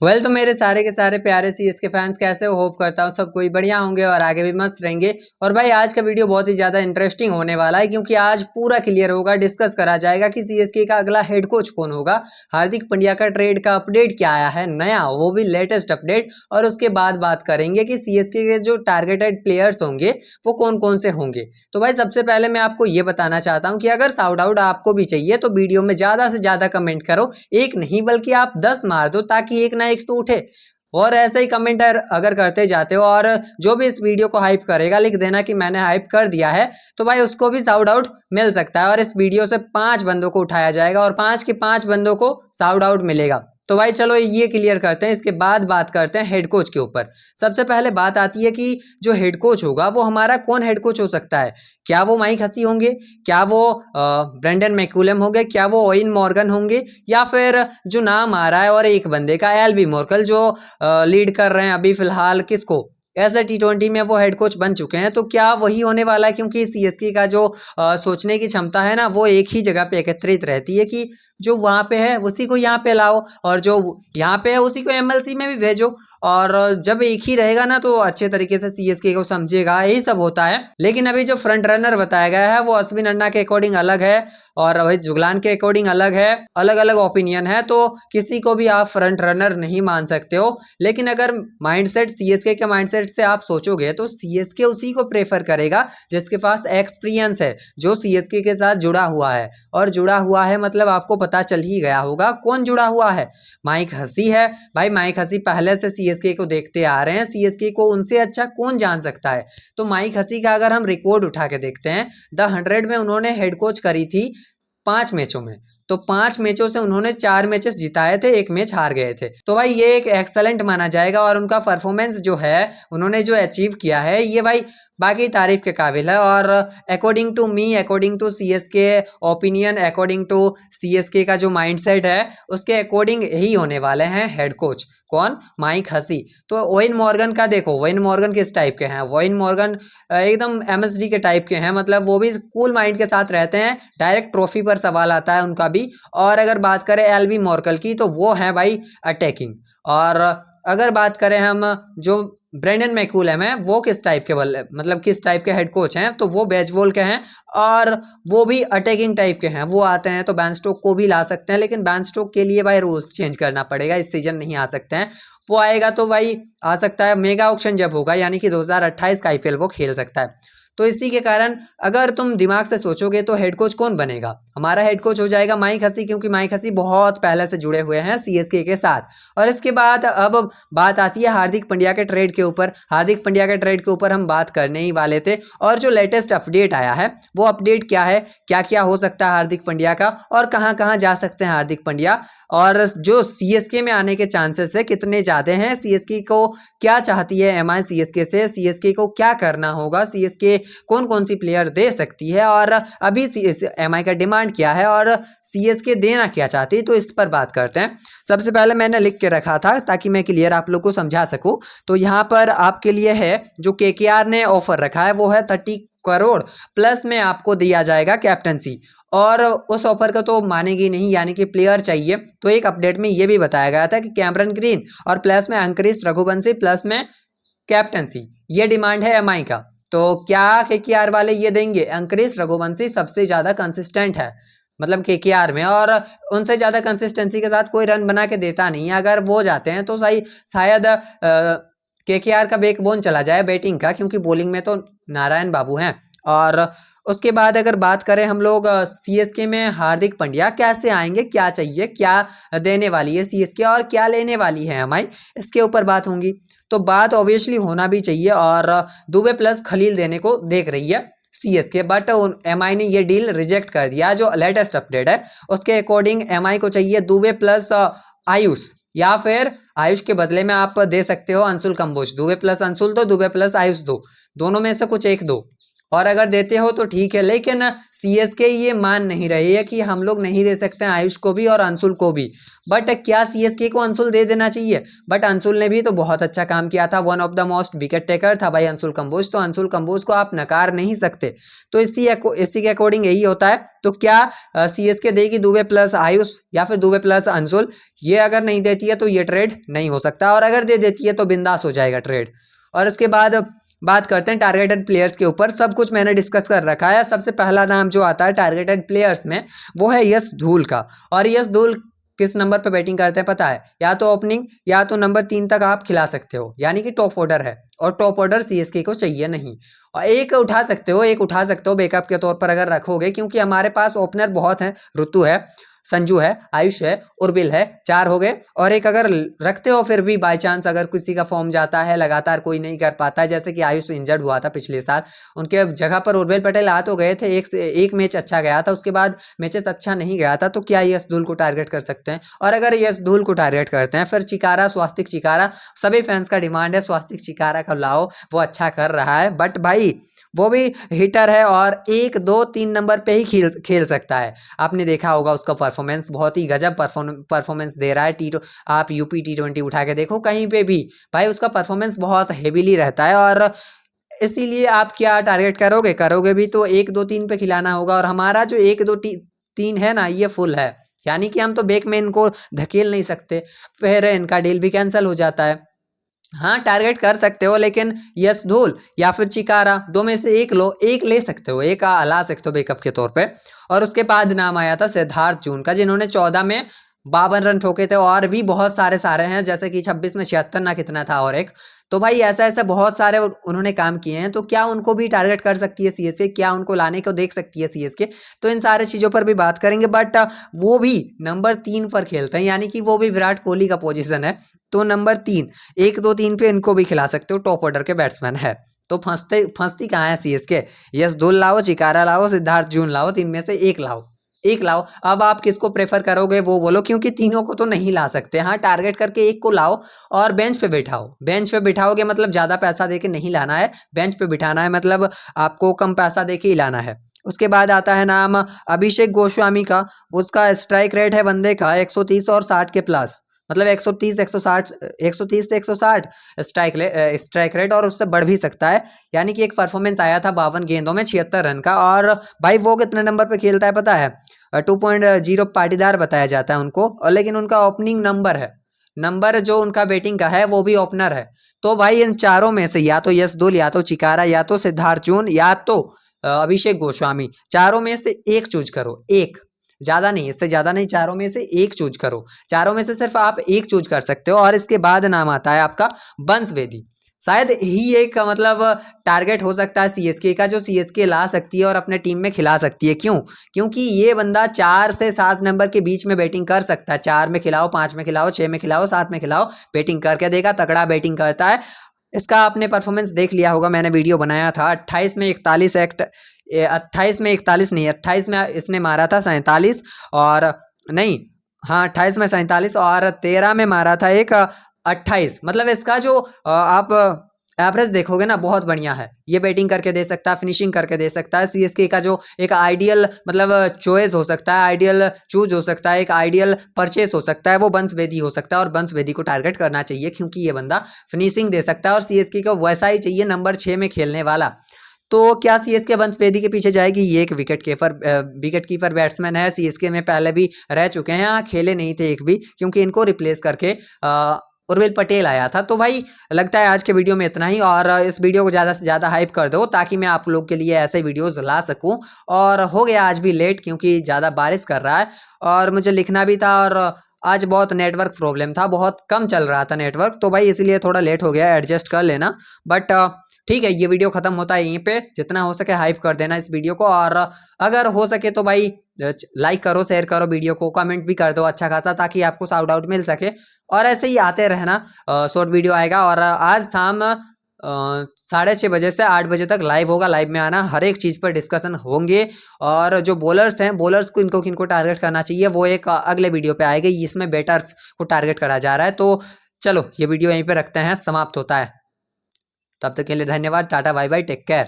तो मेरे सारे के सारे प्यारे सीएसके फैंस कैसे हो? होप करता हूँ सब कोई बढ़िया होंगे और आगे भी मस्त रहेंगे। और भाई आज का वीडियो बहुत ही ज़्यादा इंटरेस्टिंग होने वाला है क्योंकि आज पूरा क्लियर होगा, डिस्कस करा जाएगा कि सीएसके का अगला हेड कोच कौन होगा। हार्दिक पांड्या का ट्रेड का अपडेट क्या आया है नया, वो भी लेटेस्ट अपडेट। और उसके बाद बात करेंगे कि सीएसके के जो टारगेटेड प्लेयर्स होंगे वो कौन कौन से होंगे। तो भाई सबसे पहले मैं आपको ये बताना चाहता हूँ कि अगर साउट आउट आपको भी चाहिए तो वीडियो में ज़्यादा से ज़्यादा कमेंट करो, एक नहीं बल्कि आप 10 मार दो ताकि एक ना एक तो उठे। और ऐसे ही कमेंट अगर करते जाते हो और जो भी इस वीडियो को हाइप करेगा लिख देना कि मैंने हाइप कर दिया है, तो भाई उसको भी साउट आउट मिल सकता है और इस वीडियो से 5 बंदों को उठाया जाएगा और 5 के 5 बंदों को साउट आउट मिलेगा। तो भाई चलो ये क्लियर करते हैं, इसके बाद बात करते हैं हेड कोच के ऊपर। सबसे पहले बात आती है कि जो हेड कोच होगा वो हमारा कौन हेड कोच हो सकता है। क्या वो माइक हसी होंगे, क्या वो ब्रेंडन मैकुलम होंगे, क्या वो ओवेन मॉर्गन होंगे, या फिर जो नाम आ रहा है और एक बंदे का एल्बी मोर्कल जो लीड कर रहे हैं अभी फिलहाल किसको, ऐसे टी20 में वो हेड कोच बन चुके हैं, तो क्या वही होने वाला है? क्योंकि सीएसके का जो सोचने की क्षमता है ना वो एक ही जगह पे एकत्रित रहती है कि जो वहाँ पे है उसी को यहाँ पे लाओ और जो यहाँ पे है उसी को एमएलसी में भी भेजो। और जब एक ही रहेगा ना तो अच्छे तरीके से सीएसके को समझेगा, यही सब होता है। लेकिन अभी जो फ्रंट रनर बताया गया है वो अश्विन अन्ना के अकॉर्डिंग अलग है और रोहित जुगलान के अकॉर्डिंग अलग है, अलग अलग ओपिनियन है, तो किसी को भी आप फ्रंट रनर नहीं मान सकते हो। लेकिन अगर माइंडसेट सीएसके के माइंडसेट से आप सोचोगे तो सीएसके उसी को प्रेफर करेगा जिसके पास एक्सपीरियंस है, जो सीएसके के साथ जुड़ा हुआ है। और जुड़ा हुआ है मतलब आपको पता चल ही गया होगा कौन जुड़ा हुआ है, माइक हसी है। भाई माइक हसी पहले से सीएसके को देखते आ रहे हैं, सीएसके को उनसे अच्छा कौन जान सकता है। तो माइक हसी का अगर हम रिकॉर्ड उठा के देखते हैं, द 100 में उन्होंने हेड कोच करी थी 5 मैचों में, तो 5 मैचों से उन्होंने 4 मैचेस जिताए थे, एक मैच हार गए थे। तो भाई ये एक एक्सलेंट माना जाएगा और उनका परफॉर्मेंस जो है उन्होंने जो अचीव किया है ये भाई बाकी तारीफ के काबिल है। और according to me, according to CSK opinion, according to CSK का जो माइंडसेट है उसके अकॉर्डिंग ही होने वाले हैं हेड कोच। कौन? Mike Hussey. तो ओवेन मॉर्गन का देखो, ओवेन मॉर्गन किस टाइप के हैं? ओवेन मॉर्गन एकदम एमएसडी के टाइप के हैं, मतलब वो भी कूल माइंड के साथ रहते हैं, डायरेक्ट ट्रॉफी पर सवाल आता है उनका भी। और अगर बात करें एल्बी मोर्कल की तो वो है भाई अटैकिंग। और अगर बात करें हम जो ब्रेंडन मैकुलम है वो किस टाइप के मतलब किस टाइप के हेड कोच हैं, तो वो बेसबॉल के हैं और वो भी अटैकिंग टाइप के हैं। वो आते हैं तो बैन स्टोक को भी ला सकते हैं, लेकिन बैन स्टोक के लिए भाई रूल्स चेंज करना पड़ेगा, इस सीजन नहीं आ सकते हैं। वो आएगा तो भाई आ सकता है मेगा ऑक्शन जब होगा, यानी कि 2028 का आईपीएल वो खेल सकता है। तो इसी के कारण अगर तुम दिमाग से सोचोगे तो हेड कोच कौन बनेगा? हमारा हेड कोच हो जाएगा माइक हसी, क्योंकि माइक हसी बहुत पहले से जुड़े हुए हैं सीएसके के साथ। और इसके बाद अब बात आती है हार्दिक पांड्या के ट्रेड के ऊपर। हार्दिक पांड्या के ट्रेड के ऊपर हम बात करने ही वाले थे और जो लेटेस्ट अपडेट आया है वो अपडेट क्या है, क्या क्या हो सकता है हार्दिक पांड्या का और कहाँ कहाँ जा सकते हैं हार्दिक पांड्या, और जो सीएसके में आने के चांसेस है कितने ज़्यादा हैं, सीएसके को क्या चाहती है एमआई सीएसके से, सीएसके को क्या करना होगा, सीएसके कौन कौन सी प्लेयर दे सकती है और अभी एमआई का डिमांड क्या है और सीएसके देना क्या चाहती है, तो इस पर बात करते हैं। सबसे पहले मैंने लिख के रखा था ताकि मैं क्लियर आप लोग को समझा सकूं, तो यहाँ पर आपके लिए है जो केकेआर ने ऑफर रखा है वो है 30 करोड़ प्लस में आपको दिया जाएगा कैप्टनसी। और उस ऑफर का तो मानेगी नहीं, यानी कि प्लेयर चाहिए। तो एक अपडेट में ये भी बताया गया था कि कैमरन ग्रीन और प्लस में अंकुरिश रघुवंशी प्लस में कैप्टनसी, ये डिमांड है एमआई का। तो क्या केकेआर वाले ये देंगे? अंकुरिश रघुवंशी सबसे ज़्यादा कंसिस्टेंट है मतलब केकेआर में, और उनसे ज़्यादा कंसिस्टेंसी के साथ कोई रन बना के देता नहीं है। अगर वो जाते हैं तो सही शायद केकेआर का बैकबोन चला जाए बैटिंग का, क्योंकि बॉलिंग में तो नारायण बाबू हैं। और उसके बाद अगर बात करें हम लोग सीएसके में हार्दिक पांड्या कैसे आएंगे, क्या चाहिए, क्या देने वाली है सीएसके और क्या लेने वाली है एमआई, इसके ऊपर बात होंगी। तो बात ऑब्वियसली होना भी चाहिए और दुबे प्लस खलील देने को देख रही है सीएसके, बट एमआई ने ये डील रिजेक्ट कर दिया। जो लेटेस्ट अपडेट है उसके अकॉर्डिंग एमआई को चाहिए दुबे प्लस आयुष, या फिर आयुष के बदले में आप दे सकते हो अंशुल कंबोज। दुबे प्लस अंशुल दो, दुबे प्लस आयुष दो, दोनों में से कुछ एक दो। और अगर देते हो तो ठीक है, लेकिन सीएसके ये मान नहीं रही है कि हम लोग नहीं दे सकते हैं आयुष को भी और अंशुल को भी। बट क्या सीएसके को अंशुल दे देना चाहिए? बट अंशुल ने भी तो बहुत अच्छा काम किया था, one of the most wicket taker था भाई अंशुल कंबोज, तो अंशुल कंबोज को आप नकार नहीं सकते। तो इसी के अकॉर्डिंग यही होता है। तो क्या सीएसके देगी दुबे प्लस आयुष या फिर दुबे प्लस अंशुल? ये अगर नहीं देती है तो ये ट्रेड नहीं हो सकता, और अगर दे देती है तो बिंदास हो जाएगा ट्रेड। और इसके बाद बात करते हैं टारगेटेड प्लेयर्स के ऊपर। सब कुछ मैंने डिस्कस कर रखा है। सबसे पहला नाम जो आता है टारगेटेड प्लेयर्स में वो है यश धूल का। और यश धूल किस नंबर पे बैटिंग करते हैं पता है? या तो ओपनिंग या तो नंबर 3 तक आप खिला सकते हो, यानी कि टॉप ऑर्डर है, और टॉप ऑर्डर सीएसके को चाहिए नहीं। और एक उठा सकते हो बैकअप के तौर पर अगर रखोगे, क्योंकि हमारे पास ओपनर बहुत हैं। ऋतु है, संजू है, आयुष है, उर्बिल है, 4 हो गए। और एक अगर रखते हो फिर भी बाय चांस अगर किसी का फॉर्म जाता है, लगातार कोई नहीं कर पाता है, जैसे कि आयुष इंजर्ड हुआ था पिछले साल, उनके जगह पर उर्बिल पटेल आ तो गए थे, एक मैच अच्छा गया था, उसके बाद मैचेस अच्छा नहीं गया था। तो क्या यश धूल को टारगेट कर सकते हैं? और अगर यश धूल को टारगेट करते हैं फिर चिकारा, स्वास्तिक चिकारा, सभी फैंस का डिमांड है स्वास्तिक चिकारा का लाओ, वो अच्छा कर रहा है। बट भाई वो भी हिटर है और 1 2 3 नंबर पे ही खेल सकता है। आपने देखा होगा उसका परफॉर्मेंस, बहुत ही गजब परफॉर्मेंस दे रहा है। आप यूपी T20 उठा के देखो कहीं पे भी भाई उसका परफॉर्मेंस बहुत हेवीली रहता है। और इसीलिए आप क्या टारगेट करोगे भी तो 1 2 3 पे खिलाना होगा। और हमारा जो 1 2 3 है ना, ये फुल है, यानी कि हम तो बैक में इनको धकेल नहीं सकते, फिर इनका डील भी कैंसिल हो जाता है। हाँ टारगेट कर सकते हो, लेकिन यश धूल या फिर चिकारा, दो में से एक लो, एक ले सकते हो, एक ला सकते हो बैकअप के तौर पे। और उसके बाद नाम आया था सिद्धार्थ जून का, जिन्होंने 14 में 52 रन ठोके थे। और भी बहुत सारे हैं, जैसे कि 26 में 76 ना कितना था, और एक तो भाई ऐसा बहुत सारे उन्होंने काम किए हैं। तो क्या उनको भी टारगेट कर सकती है सीएसके? क्या उनको लाने को देख सकती है सीएसके? तो इन सारे चीज़ों पर भी बात करेंगे। बट वो भी नंबर 3 पर खेलते हैं, यानी कि वो भी विराट कोहली का पोजीशन है। तो नंबर 3, 1 2 3 पे इनको भी खिला सकते हो, टॉप ऑर्डर के बैट्समैन है। तो फंसती कहाँ है सीएसके? यश धूल लाओ, चिकारा लाओ, सिद्धार्थ जून लाओ, 3 में से एक लाओ। अब आप किसको प्रेफर करोगे वो बोलो, क्योंकि तीनों को तो नहीं ला सकते। हाँ टारगेट करके एक को लाओ और बेंच पे बैठाओ। बेंच पे बिठाओगे मतलब ज़्यादा पैसा देके नहीं लाना है, बेंच पे बिठाना है, मतलब आपको कम पैसा देके ही लाना है। उसके बाद आता है नाम अभिषेक गोस्वामी का। उसका स्ट्राइक रेट है बंदे का 130 और 60 के प्लस, मतलब 130 160, 130 से 160 स्ट्राइक रेट, और उससे बढ़ भी सकता है। यानी कि एक परफॉर्मेंस आया था 52 गेंदों में 76 रन का। और भाई वो कितने नंबर पे खेलता है पता है? 2.0 पाटीदार बताया जाता है उनको, और लेकिन उनका ओपनिंग नंबर जो उनका बैटिंग का है वो भी ओपनर है। तो भाई इन चारों में से या तो यश धूल, या तो चिकारा, या तो सिद्धार्थ जून, या तो अभिषेक गोस्वामी, चारों में से एक चूज करो। एक, ज़्यादा नहीं, इससे ज़्यादा नहीं, चारों में से एक चूज करो। चारों में से सिर्फ आप एक चूज कर सकते हो। और इसके बाद नाम आता है आपका बंस बेदी। शायद ही एक मतलब टारगेट हो सकता है सीएसके का, जो सीएसके ला सकती है और अपने टीम में खिला सकती है। क्यों? क्योंकि ये बंदा 4 से 7 नंबर के बीच में बैटिंग कर सकता है। 4 में खिलाओ, 5 में खिलाओ, 6 में खिलाओ, 7 में खिलाओ, बैटिंग करके देगा, तगड़ा बैटिंग करता है। इसका आपने परफॉर्मेंस देख लिया होगा, मैंने वीडियो बनाया था। 28 में 41 28 में 41 नहीं, 28 में इसने मारा था 47, और नहीं, हाँ 28 में 47, और 13 में मारा था एक 28। मतलब इसका जो आप एवरेज देखोगे ना, बहुत बढ़िया है। ये बैटिंग करके दे सकता है, फिनिशिंग करके दे सकता है। सीएसके का जो एक आइडियल मतलब चॉइस हो सकता है, आइडियल चूज हो सकता है, एक आइडियल परचेस हो सकता है, वो बंस बेदी हो सकता है। और बंस बेदी को टारगेट करना चाहिए, क्योंकि ये बंदा फिनिशिंग दे सकता है, और सीएसके को वैसा ही चाहिए, नंबर 6 में खेलने वाला। तो क्या सीएसके बंस बेदी के पीछे जाएगी? ये एक विकेट कीपर बैट्समैन है, सीएसके में पहले भी रह चुके हैं। यहाँ खेले नहीं थे एक भी, क्योंकि इनको रिप्लेस करके उर्विल पटेल आया था। तो भाई लगता है आज के वीडियो में इतना ही, और इस वीडियो को ज़्यादा से ज़्यादा हाइप कर दो, ताकि मैं आप लोग के लिए ऐसे वीडियोस ला सकूं। और हो गया आज भी लेट, क्योंकि ज़्यादा बारिश कर रहा है और मुझे लिखना भी था, और आज बहुत नेटवर्क प्रॉब्लम था, बहुत कम चल रहा था नेटवर्क, तो भाई इसलिए थोड़ा लेट हो गया, एडजस्ट कर लेना। बट ठीक है, ये वीडियो ख़त्म होता है यहीं पे। जितना हो सके हाइप कर देना इस वीडियो को, और अगर हो सके तो भाई लाइक करो, शेयर करो वीडियो को, कमेंट भी कर दो अच्छा खासा, ताकि आपको शाउट आउट मिल सके। और ऐसे ही आते रहना, शॉर्ट वीडियो आएगा। और आज शाम 6:30 बजे से 8 बजे तक लाइव होगा, लाइव में आना, हर एक चीज़ पर डिस्कशन होंगे। और जो बॉलर्स हैं, बॉलर्स को किनको टारगेट करना चाहिए, वो एक अगले वीडियो पे आएगी। इसमें बैटर्स को टारगेट करा जा रहा है। तो चलो ये वीडियो यहीं पे रखते हैं, समाप्त होता है। तब तक के लिए धन्यवाद, tata bye bye, take care.